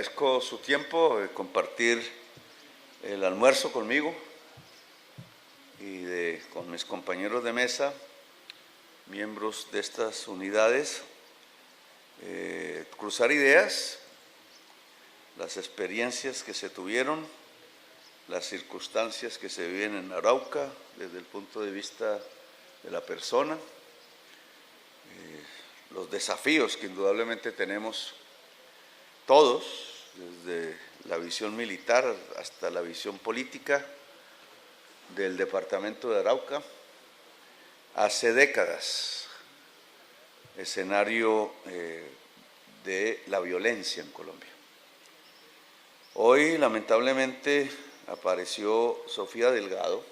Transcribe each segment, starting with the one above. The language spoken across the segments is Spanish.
agradezco su tiempo de compartir el almuerzo conmigo y con mis compañeros de mesa, miembros de estas unidades, cruzar ideas, las experiencias que se tuvieron, las circunstancias que se viven en Arauca desde el punto de vista de la persona, los desafíos que indudablemente tenemos todos, desde la visión militar hasta la visión política del departamento de Arauca, hace décadas, escenario de la violencia en Colombia. Hoy, lamentablemente, apareció Sofía Delgado,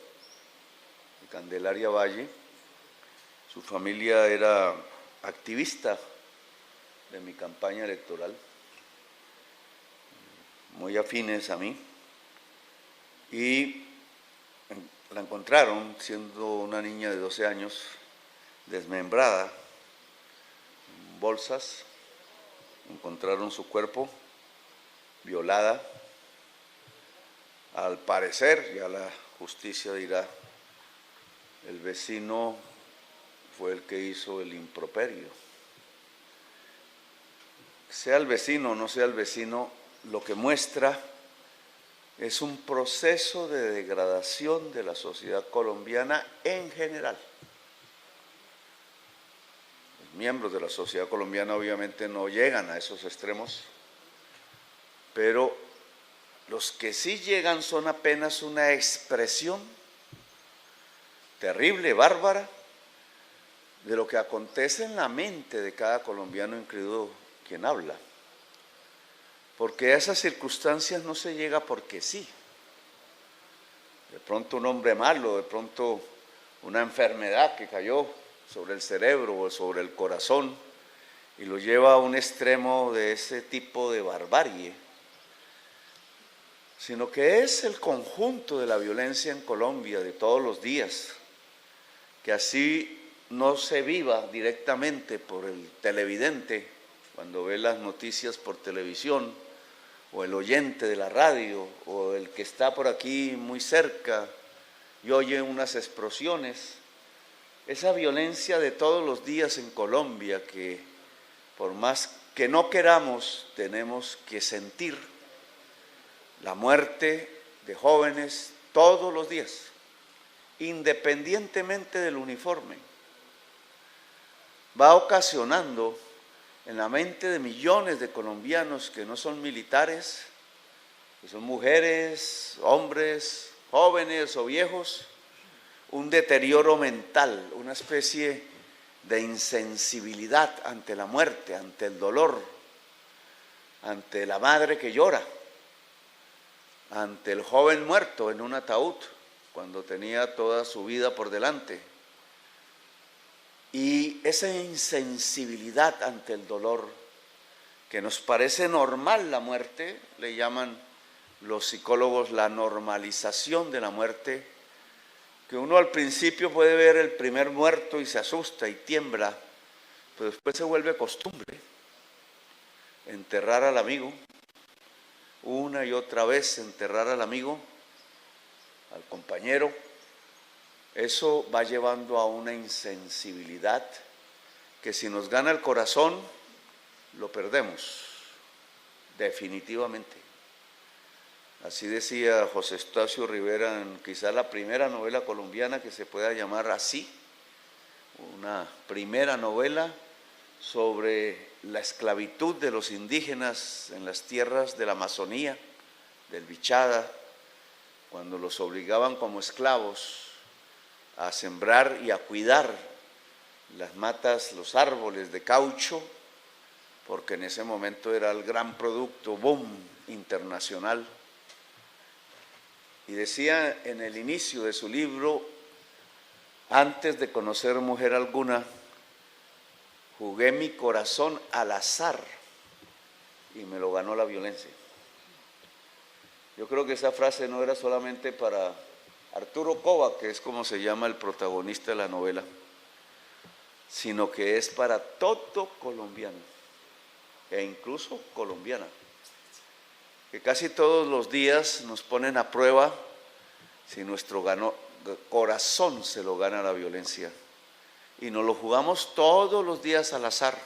de Candelaria Valle. Su familia era activista de mi campaña electoral, muy afines a mí, y la encontraron siendo una niña de 12 años, desmembrada, en bolsas, encontraron su cuerpo, violada. Al parecer, ya la justicia dirá, el vecino fue el que hizo el improperio. Sea el vecino o no sea el vecino, lo que muestra es un proceso de degradación de la sociedad colombiana en general. Los miembros de la sociedad colombiana obviamente no llegan a esos extremos, pero los que sí llegan son apenas una expresión terrible, bárbara, de lo que acontece en la mente de cada colombiano, incluido quien habla. Porque a esas circunstancias no se llega porque sí. De pronto un hombre malo, de pronto una enfermedad que cayó sobre el cerebro o sobre el corazón y lo lleva a un extremo de ese tipo de barbarie, sino que es el conjunto de la violencia en Colombia de todos los días, que así no se viva directamente por el televidente cuando ve las noticias por televisión, o el oyente de la radio, o el que está por aquí muy cerca y oye unas explosiones. Esa violencia de todos los días en Colombia que por más que no queramos tenemos que sentir, la muerte de jóvenes todos los días, independientemente del uniforme, va ocasionando en la mente de millones de colombianos que no son militares, que son mujeres, hombres, jóvenes o viejos, un deterioro mental, una especie de insensibilidad ante la muerte, ante el dolor, ante la madre que llora, ante el joven muerto en un ataúd cuando tenía toda su vida por delante. Y esa insensibilidad ante el dolor, que nos parece normal la muerte, le llaman los psicólogos la normalización de la muerte, que uno al principio puede ver el primer muerto y se asusta y tiembla, pero después se vuelve costumbre enterrar al amigo, una y otra vez enterrar al amigo, al compañero. Eso va llevando a una insensibilidad que si nos gana el corazón, lo perdemos, definitivamente. Así decía José Eustacio Rivera en quizá la primera novela colombiana que se pueda llamar así, una primera novela sobre la esclavitud de los indígenas en las tierras de la Amazonía, del Bichada, cuando los obligaban como esclavos a sembrar y a cuidar las matas, los árboles de caucho, porque en ese momento era el gran producto, boom, internacional. Y decía en el inicio de su libro, antes de conocer mujer alguna, jugué mi corazón al azar y me lo ganó la violencia. Yo creo que esa frase no era solamente para Arturo Cova, que es como se llama el protagonista de la novela, sino que es para todo colombiano, e incluso colombiana. que casi todos los días nos ponen a prueba si nuestro corazón se lo gana la violencia. Y nos lo jugamos todos los días al azar.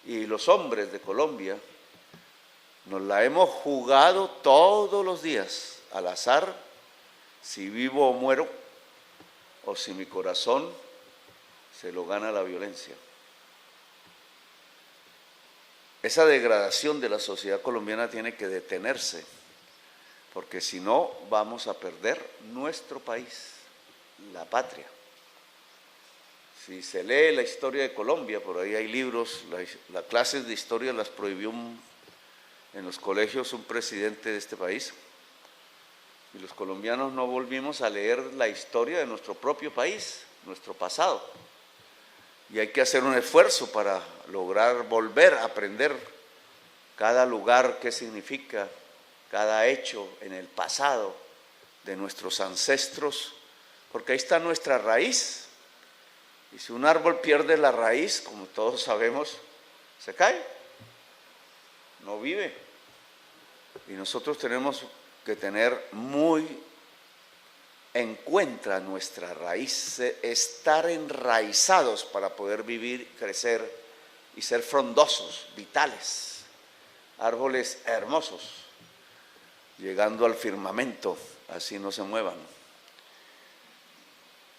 Y los hombres de Colombia nos la hemos jugado todos los días al azar, si vivo o muero, o si mi corazón se lo gana la violencia. Esa degradación de la sociedad colombiana tiene que detenerse, porque si no vamos a perder nuestro país, la patria. Si se lee la historia de Colombia, por ahí hay libros, las clases de historia las prohibió en los colegios un presidente de este país, y los colombianos no volvimos a leer la historia de nuestro propio país, nuestro pasado. Y hay que hacer un esfuerzo para lograr volver a aprender cada lugar, qué significa, cada hecho en el pasado de nuestros ancestros, porque ahí está nuestra raíz. Y si un árbol pierde la raíz, como todos sabemos, se cae, no vive. Y nosotros tenemos que tener muy en cuenta nuestra raíz, estar enraizados para poder vivir, crecer y ser frondosos, vitales, árboles hermosos, llegando al firmamento, así no se muevan.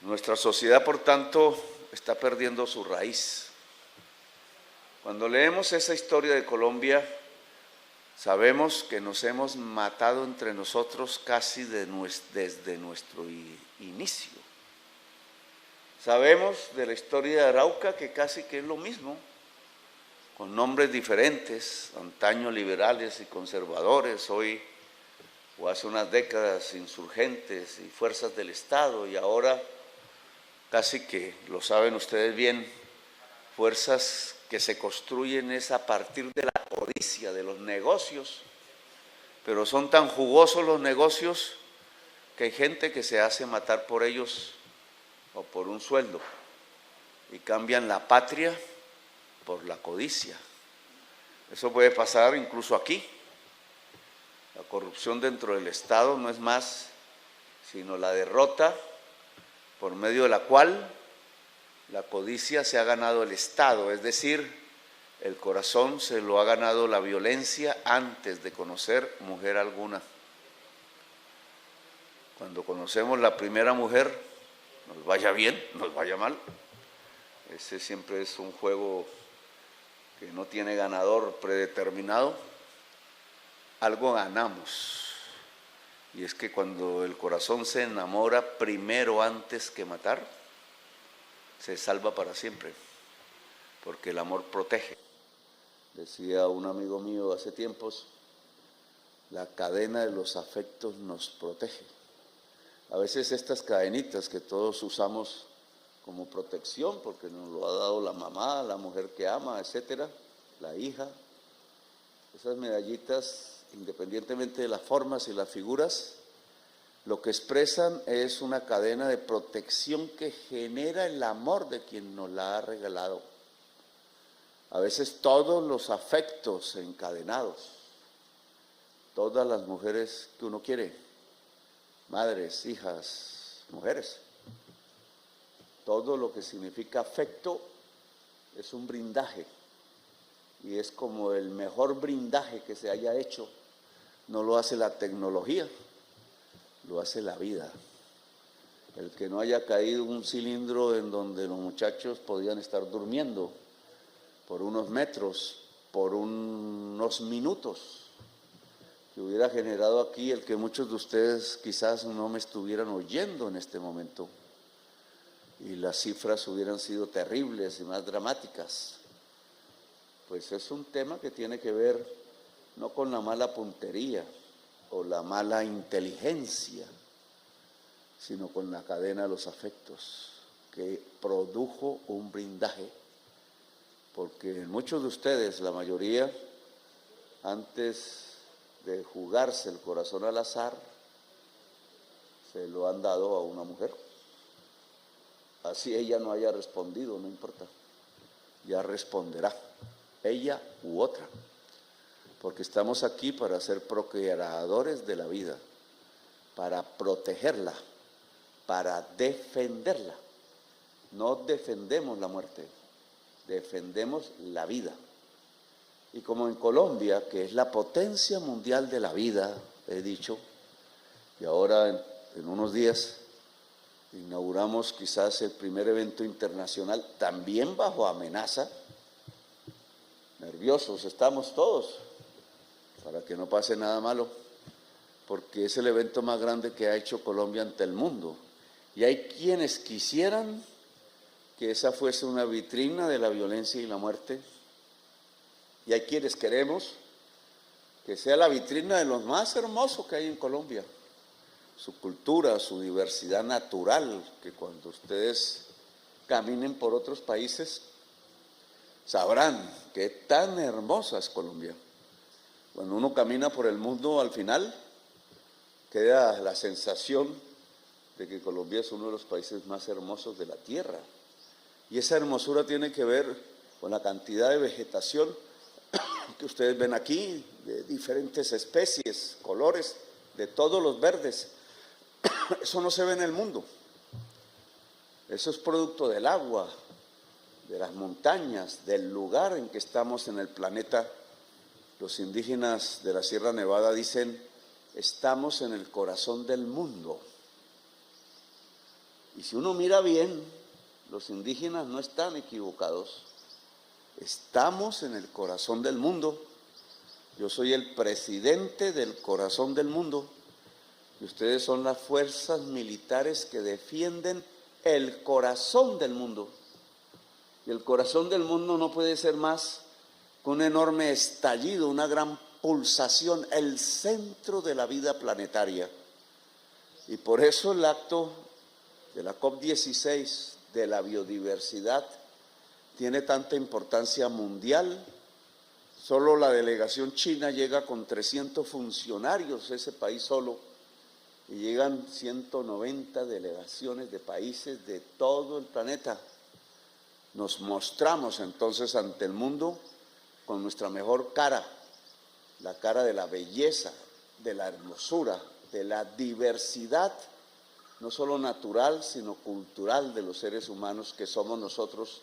Nuestra sociedad, por tanto, está perdiendo su raíz. Cuando leemos esa historia de Colombia, sabemos que nos hemos matado entre nosotros casi desde nuestro inicio. Sabemos de la historia de Arauca que casi que es lo mismo, con nombres diferentes, antaño liberales y conservadores, hoy o hace unas décadas insurgentes y fuerzas del Estado, y ahora casi que, lo saben ustedes bien, fuerzas que se construyen es a partir de la codicia, de los negocios, pero son tan jugosos los negocios que hay gente que se hace matar por ellos o por un sueldo y cambian la patria por la codicia. Eso puede pasar incluso aquí. La corrupción dentro del Estado no es más sino la derrota por medio de la cual la codicia se ha ganado el Estado, es decir, el corazón se lo ha ganado la violencia antes de conocer mujer alguna. Cuando conocemos la primera mujer, nos vaya bien, nos vaya mal, ese siempre es un juego que no tiene ganador predeterminado, algo ganamos. Y es que cuando el corazón se enamora primero antes que matar, se salva para siempre, porque el amor protege. Decía un amigo mío hace tiempos, la cadena de los afectos nos protege. A veces estas cadenitas que todos usamos como protección, porque nos lo ha dado la mamá, la mujer que ama, etcétera, la hija, esas medallitas, independientemente de las formas y las figuras, lo que expresan es una cadena de protección que genera el amor de quien nos la ha regalado. A veces todos los afectos encadenados, todas las mujeres que uno quiere, madres, hijas, mujeres, todo lo que significa afecto es un brindaje, y es como el mejor brindaje que se haya hecho, no lo hace la tecnología, lo hace la vida. El que no haya caído un cilindro en donde los muchachos podían estar durmiendo por unos metros, por unos minutos, que hubiera generado aquí el que muchos de ustedes quizás no me estuvieran oyendo en este momento y las cifras hubieran sido terribles y más dramáticas. Pues es un tema que tiene que ver no con la mala puntería o la mala inteligencia, sino con la cadena de los afectos que produjo un blindaje, porque muchos de ustedes, la mayoría, antes de jugarse el corazón al azar, se lo han dado a una mujer. Así ella no haya respondido, no importa, ya responderá, ella u otra. porque estamos aquí para ser procreadores de la vida, para protegerla, para defenderla. No defendemos la muerte, defendemos la vida. Y como en Colombia, que es la potencia mundial de la vida, he dicho, y ahora en unos días inauguramos quizás el primer evento internacional, también bajo amenaza. Nerviosos estamos todos, para que no pase nada malo, porque es el evento más grande que ha hecho Colombia ante el mundo. Y hay quienes quisieran que esa fuese una vitrina de la violencia y la muerte, y hay quienes queremos que sea la vitrina de lo más hermoso que hay en Colombia, su cultura, su diversidad natural, que cuando ustedes caminen por otros países sabrán qué tan hermosa es Colombia. Cuando uno camina por el mundo, al final queda la sensación de que Colombia es uno de los países más hermosos de la tierra. Y esa hermosura tiene que ver con la cantidad de vegetación que ustedes ven aquí, de diferentes especies, colores, de todos los verdes. Eso no se ve en el mundo. Eso es producto del agua, de las montañas, del lugar en que estamos en el planeta. Los indígenas de la Sierra Nevada dicen, estamos en el corazón del mundo. Y si uno mira bien, los indígenas no están equivocados. Estamos en el corazón del mundo. Yo soy el presidente del corazón del mundo y ustedes son las fuerzas militares que defienden el corazón del mundo. Y el corazón del mundo no puede ser más que un enorme estallido, una gran pulsación, el centro de la vida planetaria. Y por eso el acto de la COP16 de la biodiversidad tiene tanta importancia mundial. Solo la delegación china llega con 300 funcionarios, ese país solo, y llegan 190 delegaciones de países de todo el planeta. Nos mostramos entonces ante el mundo con nuestra mejor cara, la cara de la belleza, de la hermosura, de la diversidad, no solo natural, sino cultural de los seres humanos que somos nosotros,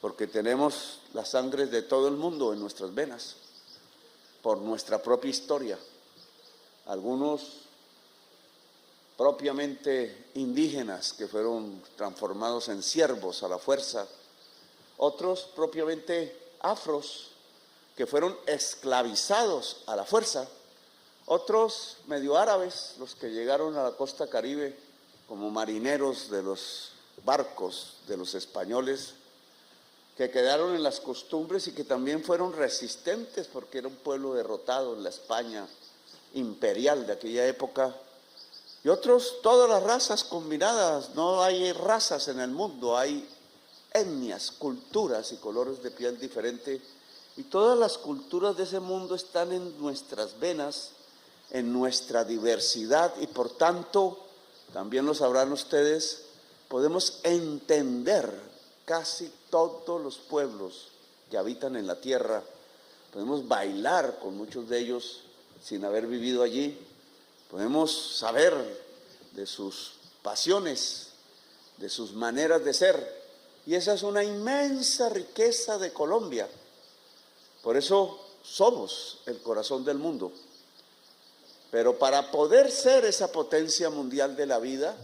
porque tenemos la sangre de todo el mundo en nuestras venas, por nuestra propia historia. Algunos propiamente indígenas que fueron transformados en siervos a la fuerza, otros propiamente afros que fueron esclavizados a la fuerza, otros medio árabes, los que llegaron a la costa caribe como marineros de los barcos de los españoles, que quedaron en las costumbres y que también fueron resistentes porque era un pueblo derrotado en la España imperial de aquella época. Y otros, todas las razas combinadas, no hay razas en el mundo, hay etnias, culturas y colores de piel diferentes. Y todas las culturas de ese mundo están en nuestras venas, en nuestra diversidad y por tanto, también lo sabrán ustedes, podemos entender casi todos los pueblos que habitan en la tierra. Podemos bailar con muchos de ellos sin haber vivido allí. Podemos saber de sus pasiones, de sus maneras de ser. Y esa es una inmensa riqueza de Colombia. Por eso somos el corazón del mundo. Pero para poder ser esa potencia mundial de la vida,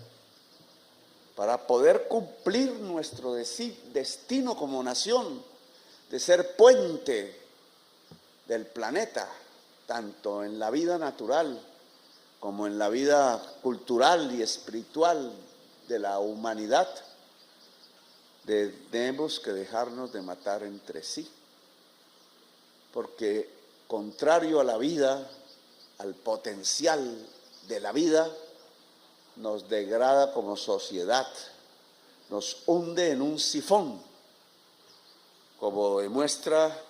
para poder cumplir nuestro destino como nación, de ser puente del planeta, tanto en la vida natural como en la vida cultural y espiritual de la humanidad, tenemos que dejarnos de matar entre sí, porque contrario a la vida, al potencial de la vida, nos degrada como sociedad, nos hunde en un sifón, como demuestra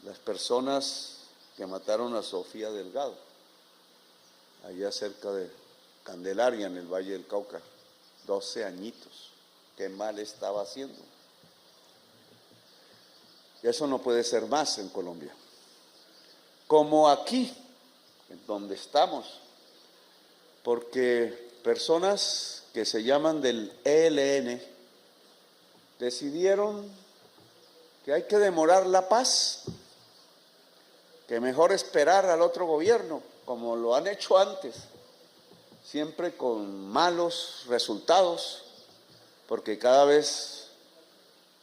las personas que mataron a Sofía Delgado, allá cerca de Candelaria, en el Valle del Cauca, 12 añitos, qué mal estaba haciendo. Y eso no puede ser más en Colombia. como aquí, en donde estamos, porque personas que se llaman del ELN decidieron que hay que demorar la paz, que mejor esperar al otro gobierno, como lo han hecho antes, siempre con malos resultados, porque cada vez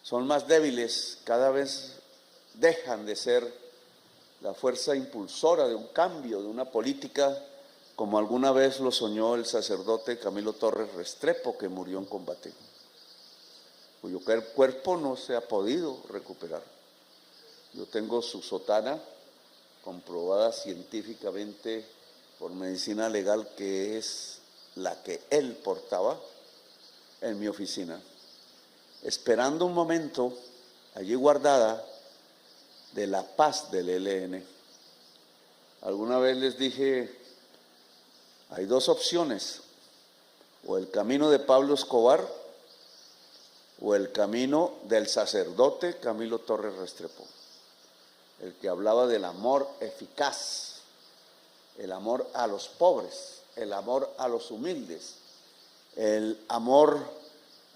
son más débiles, cada vez dejan de ser la fuerza impulsora de un cambio, de una política, como alguna vez lo soñó el sacerdote Camilo Torres Restrepo, que murió en combate, cuyo cuerpo no se ha podido recuperar. Yo tengo su sotana comprobada científicamente por medicina legal, que es la que él portaba, en mi oficina, esperando un momento allí guardada de la paz del ELN. Alguna vez les dije, hay dos opciones, o el camino de Pablo Escobar o el camino del sacerdote Camilo Torres Restrepo, el que hablaba del amor eficaz, el amor a los pobres, el amor a los humildes, el amor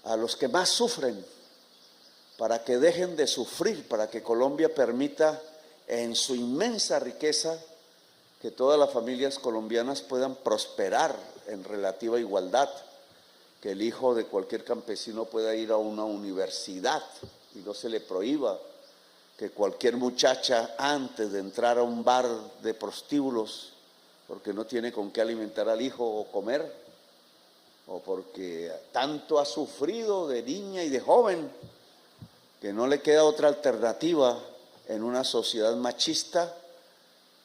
a los que más sufren, para que dejen de sufrir, para que Colombia permita en su inmensa riqueza que todas las familias colombianas puedan prosperar en relativa igualdad, que el hijo de cualquier campesino pueda ir a una universidad y no se le prohíba, que cualquier muchacha antes de entrar a un bar de prostíbulos, porque no tiene con qué alimentar al hijo o comer, o porque tanto ha sufrido de niña y de joven, que no le queda otra alternativa en una sociedad machista,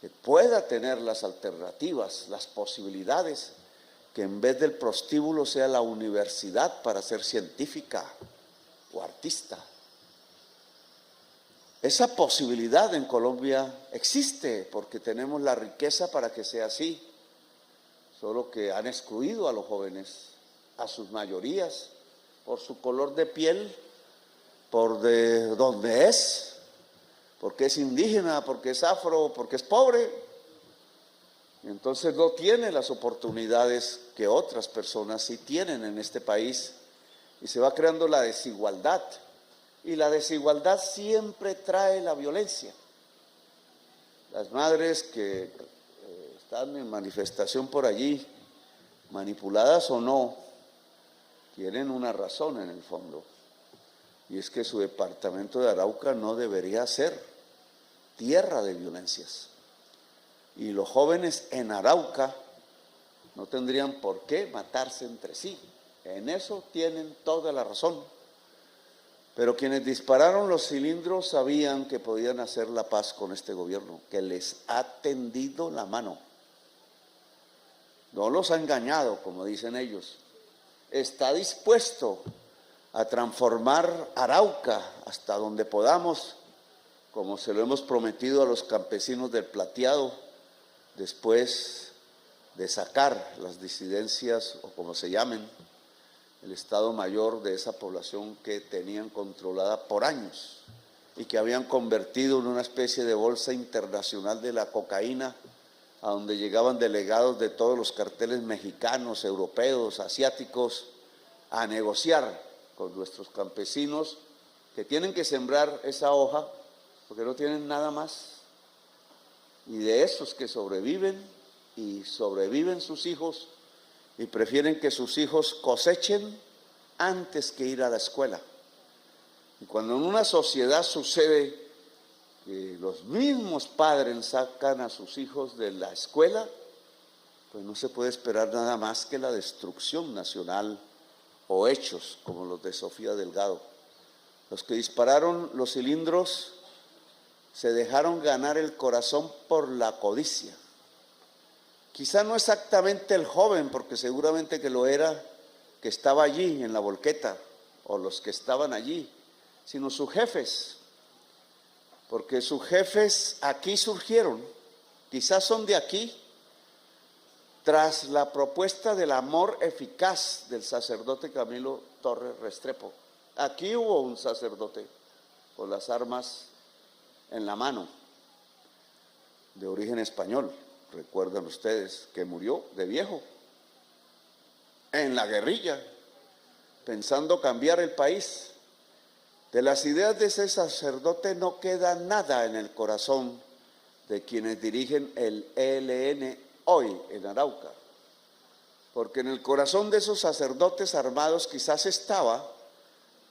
que pueda tener las alternativas, las posibilidades, que en vez del prostíbulo sea la universidad para ser científica o artista. Esa posibilidad en Colombia existe porque tenemos la riqueza para que sea así, solo que han excluido a los jóvenes, a sus mayorías, por su color de piel, por de dónde es, porque es indígena, porque es afro, porque es pobre. Y entonces no tiene las oportunidades que otras personas sí tienen en este país, y se va creando la desigualdad. Y la desigualdad siempre trae la violencia. Las madres que están en manifestación por allí, manipuladas o no, tienen una razón en el fondo, y es que su departamento de Arauca no debería ser tierra de violencias. Y los jóvenes en Arauca no tendrían por qué matarse entre sí. En eso tienen toda la razón. Pero quienes dispararon los cilindros sabían que podían hacer la paz con este gobierno, que les ha tendido la mano. No los ha engañado, como dicen ellos. Está dispuesto a transformar Arauca hasta donde podamos, como se lo hemos prometido a los campesinos del Plateado, después de sacar las disidencias, o como se llamen, el Estado Mayor de esa población que tenían controlada por años y que habían convertido en una especie de bolsa internacional de la cocaína, a donde llegaban delegados de todos los carteles mexicanos, europeos, asiáticos, a negociar con nuestros campesinos, que tienen que sembrar esa hoja porque no tienen nada más. Y de esos que sobreviven, y sobreviven sus hijos, y prefieren que sus hijos cosechen antes que ir a la escuela. Y cuando en una sociedad sucede que los mismos padres sacan a sus hijos de la escuela, pues no se puede esperar nada más que la destrucción nacional o hechos como los de Sofía Delgado. Los que dispararon los cilindros se dejaron ganar el corazón por la codicia. Quizá no exactamente el joven, porque seguramente que lo era, que estaba allí en la volqueta, o los que estaban allí, sino sus jefes, porque sus jefes aquí surgieron, quizás son de aquí, tras la propuesta del amor eficaz del sacerdote Camilo Torres Restrepo. Aquí hubo un sacerdote con las armas en la mano. de origen español, recuerdan ustedes, que murió de viejo en la guerrilla, pensando cambiar el país. De las ideas de ese sacerdote no queda nada en el corazón de quienes dirigen el ELN hoy en Arauca, porque en el corazón de esos sacerdotes armados quizás estaba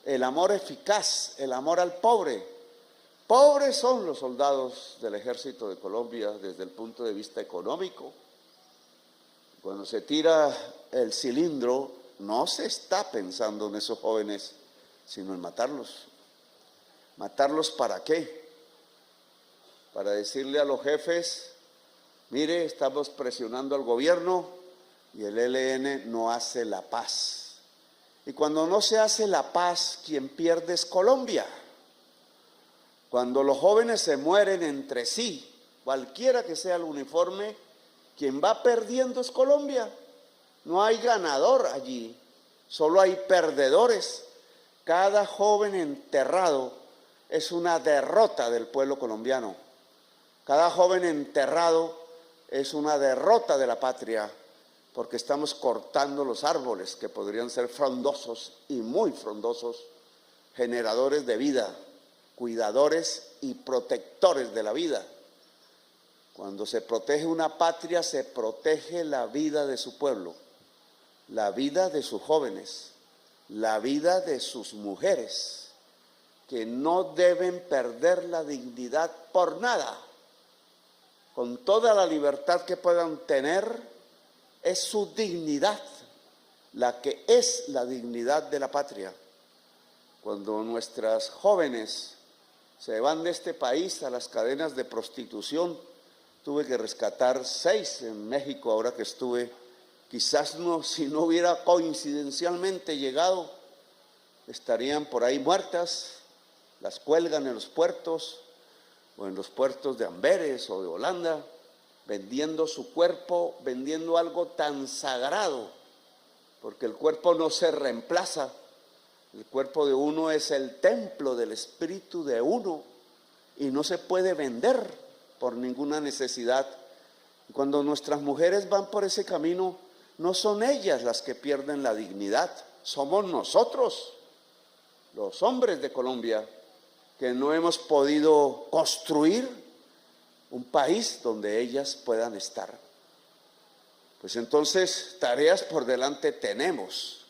el amor eficaz, el amor al pobre. Pobres son los soldados del Ejército de Colombia desde el punto de vista económico. Cuando se tira el cilindro, no se está pensando en esos jóvenes, sino en matarlos. ¿Matarlos para qué? Para decirle a los jefes, mire, estamos presionando al gobierno y el ELN no hace la paz. Y cuando no se hace la paz, quien pierde es Colombia. Cuando los jóvenes se mueren entre sí, cualquiera que sea el uniforme, quien va perdiendo es Colombia. No hay ganador allí, solo hay perdedores. Cada joven enterrado es una derrota del pueblo colombiano. Cada joven enterrado es una derrota de la patria, porque estamos cortando los árboles que podrían ser frondosos y muy frondosos, generadores de vida, cuidadores y protectores de la vida. Cuando se protege una patria, se protege la vida de su pueblo, la vida de sus jóvenes, la vida de sus mujeres, que no deben perder la dignidad por nada. Con toda la libertad que puedan tener, es su dignidad la que es la dignidad de la patria. Cuando nuestras jóvenes se van de este país a las cadenas de prostitución, tuve que rescatar 6 en México ahora que estuve. Quizás no, si no hubiera coincidencialmente llegado, estarían por ahí muertas, las cuelgan en los puertos o en los puertos de Amberes o de Holanda, vendiendo su cuerpo, vendiendo algo tan sagrado, porque el cuerpo no se reemplaza. El cuerpo de uno es el templo del espíritu de uno y no se puede vender por ninguna necesidad. Cuando nuestras mujeres van por ese camino, no son ellas las que pierden la dignidad, somos nosotros, los hombres de Colombia, que no hemos podido construir un país donde ellas puedan estar. Pues entonces, tareas por delante tenemos.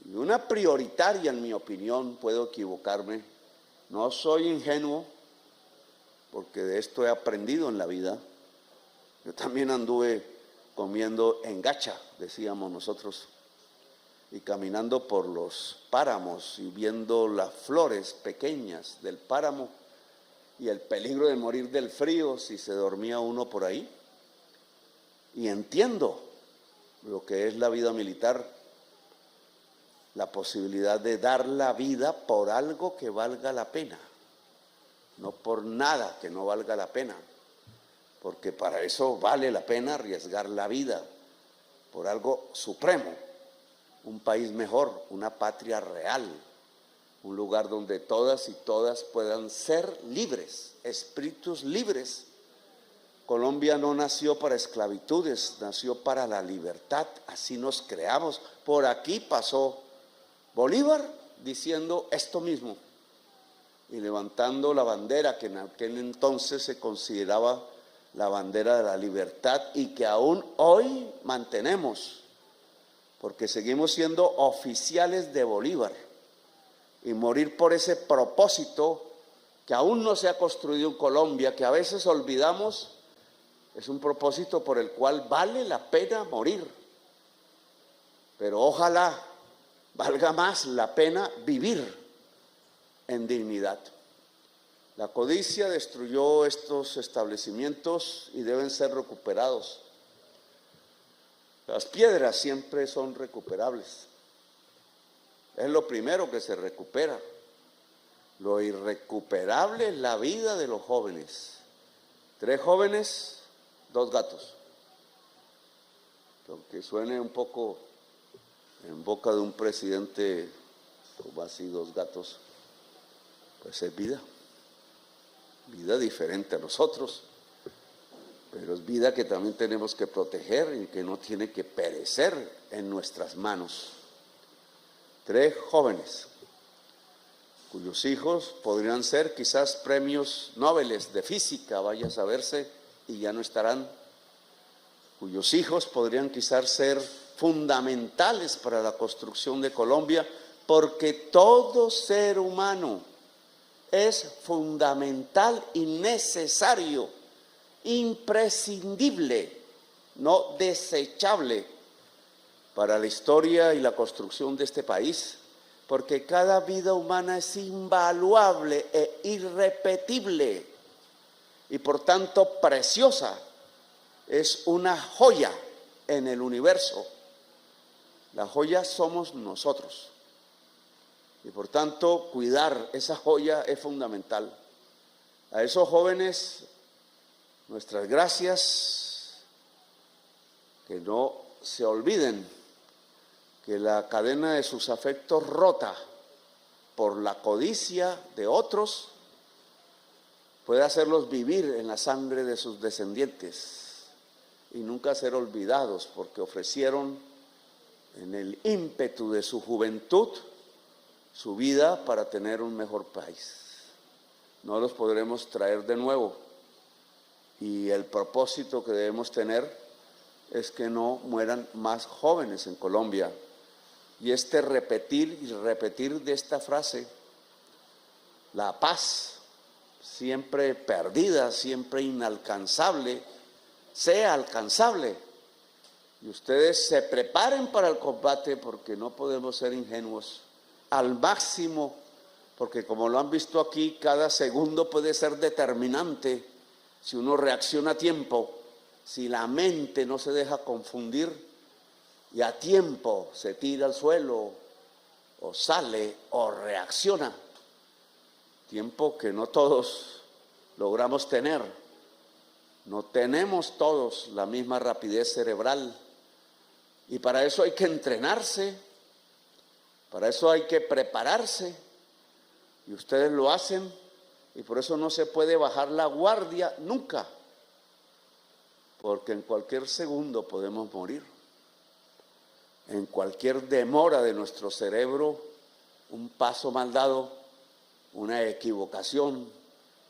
Y una prioritaria, en mi opinión, puedo equivocarme, no soy ingenuo, porque de esto he aprendido en la vida. Yo también anduve comiendo engacha, decíamos nosotros, y caminando por los páramos y viendo las flores pequeñas del páramo y el peligro de morir del frío si se dormía uno por ahí. Y entiendo lo que es la vida militar, la posibilidad de dar la vida por algo que valga la pena, no por nada que no valga la pena, porque para eso vale la pena arriesgar la vida, por algo supremo, un país mejor, una patria real, un lugar donde todas y todas puedan ser libres, espíritus libres. Colombia no nació para esclavitudes, nació para la libertad, así nos creamos. Por aquí pasó Bolívar diciendo esto mismo y levantando la bandera que en aquel entonces se consideraba la bandera de la libertad y que aún hoy mantenemos, porque seguimos siendo oficiales de Bolívar, y morir por ese propósito que aún no se ha construido en Colombia, que a veces olvidamos, es un propósito por el cual vale la pena morir, pero ojalá valga más la pena vivir en dignidad. La codicia destruyó estos establecimientos y deben ser recuperados. Las piedras siempre son recuperables. Es lo primero que se recupera. Lo irrecuperable es la vida de los jóvenes. 3 jóvenes, 2 gatos. Aunque suene un poco en boca de un presidente como así 2 gatos, pues es vida. Vida diferente a nosotros. pero es vida que también tenemos que proteger y que no tiene que perecer en nuestras manos. 3 jóvenes, cuyos hijos podrían ser quizás premios Nobel de física, vaya a saberse, y ya no estarán, cuyos hijos podrían quizás ser fundamentales para la construcción de Colombia, porque todo ser humano es fundamental y necesario, imprescindible, no desechable para la historia y la construcción de este país, porque cada vida humana es invaluable e irrepetible y por tanto preciosa, es una joya en el universo. La joya somos nosotros y por tanto cuidar esa joya es fundamental. A esos jóvenes nuestras gracias, que no se olviden que la cadena de sus afectos rota por la codicia de otros puede hacerlos vivir en la sangre de sus descendientes y nunca ser olvidados, porque ofrecieron en el ímpetu de su juventud su vida para tener un mejor país. No los podremos traer de nuevo y el propósito que debemos tener es que no mueran más jóvenes en Colombia. Y repetir y repetir de esta frase, la paz, siempre perdida, siempre inalcanzable, sea alcanzable. Y ustedes se preparen para el combate, porque no podemos ser ingenuos, al máximo, porque como lo han visto aquí, cada segundo puede ser determinante si uno reacciona a tiempo, si la mente no se deja confundir y a tiempo se tira al suelo o sale o reacciona. Tiempo que no todos logramos tener. No tenemos todos la misma rapidez cerebral y para eso hay que entrenarse, para eso hay que prepararse y ustedes lo hacen y por eso no se puede bajar la guardia nunca, porque en cualquier segundo podemos morir. En cualquier demora de nuestro cerebro, un paso mal dado, una equivocación,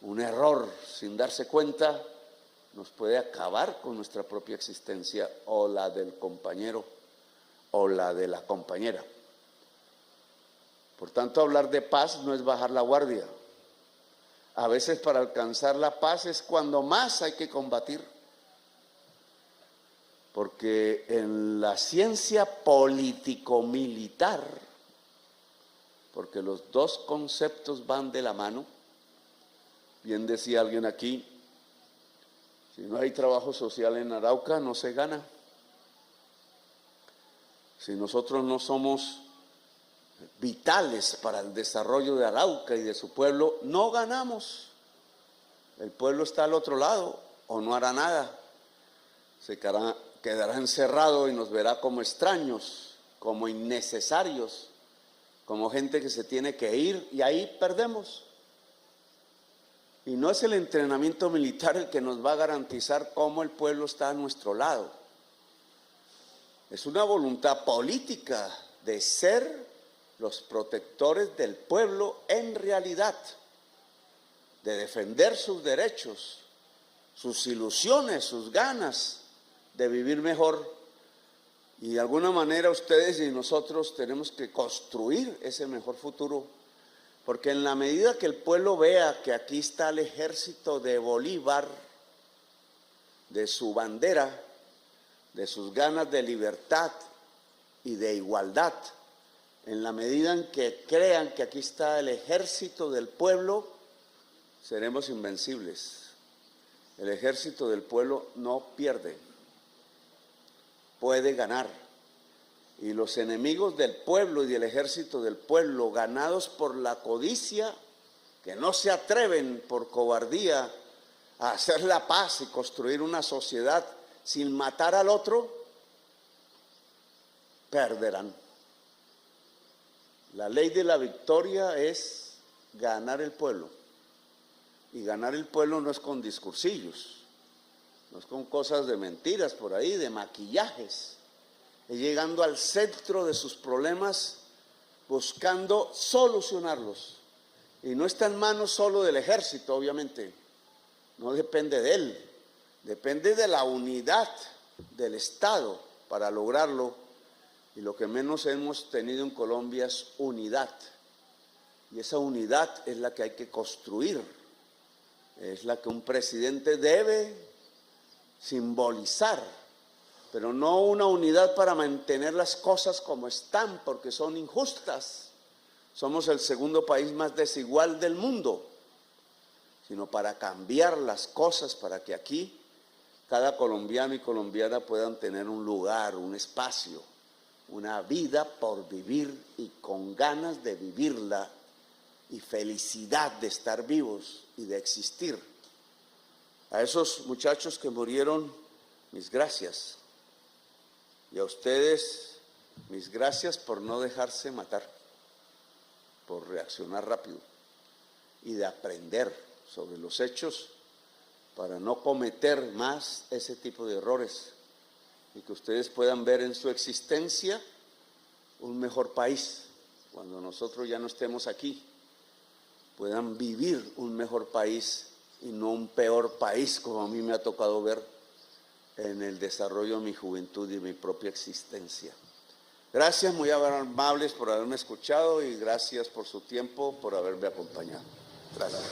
un error sin darse cuenta, nos puede acabar con nuestra propia existencia o la del compañero o la de la compañera. Por tanto, hablar de paz no es bajar la guardia. A veces para alcanzar la paz es cuando más hay que combatir. Porque en la ciencia político-militar, porque los dos conceptos van de la mano, bien decía alguien aquí, si no hay trabajo social en Arauca no se gana. Si nosotros no somos vitales para el desarrollo de Arauca y de su pueblo, no ganamos. El pueblo está al otro lado o no hará nada. Se quedará encerrado y nos verá como extraños, como innecesarios, como gente que se tiene que ir y ahí perdemos. Y no es el entrenamiento militar el que nos va a garantizar cómo el pueblo está a nuestro lado. Es una voluntad política de ser los protectores del pueblo en realidad, de defender sus derechos, sus ilusiones, sus ganas de vivir mejor. Y de alguna manera ustedes y nosotros tenemos que construir ese mejor futuro, porque en la medida que el pueblo vea que aquí está el ejército de Bolívar, de su bandera, de sus ganas de libertad y de igualdad, en la medida en que crean que aquí está el ejército del pueblo, seremos invencibles. El ejército del pueblo no pierde, puede ganar. Y los enemigos del pueblo y del ejército del pueblo, ganados por la codicia, que no se atreven por cobardía a hacer la paz y construir una sociedad sin matar al otro, perderán. La ley de la victoria es ganar el pueblo. Y ganar el pueblo no es con discursillos, no es con cosas de mentiras por ahí, de maquillajes, es llegando al centro de sus problemas, buscando solucionarlos. Y no está en manos solo del ejército, obviamente, no depende de él, depende de la unidad del Estado para lograrlo. Y lo que menos hemos tenido en Colombia es unidad. Y esa unidad es la que hay que construir, es la que un presidente debe simbolizar, pero no una unidad para mantener las cosas como están, porque son injustas. Somos el segundo país más desigual del mundo, sino para cambiar las cosas, para que aquí cada colombiano y colombiana puedan tener un lugar, un espacio, una vida por vivir y con ganas de vivirla y felicidad de estar vivos y de existir. A esos muchachos que murieron, mis gracias. Y a ustedes, mis gracias por no dejarse matar, por reaccionar rápido y de aprender sobre los hechos para no cometer más ese tipo de errores y que ustedes puedan ver en su existencia un mejor país cuando nosotros ya no estemos aquí, puedan vivir un mejor país y no un peor país como a mí me ha tocado ver en el desarrollo de mi juventud y mi propia existencia. Gracias, muy amables por haberme escuchado y gracias por su tiempo, por haberme acompañado. Gracias.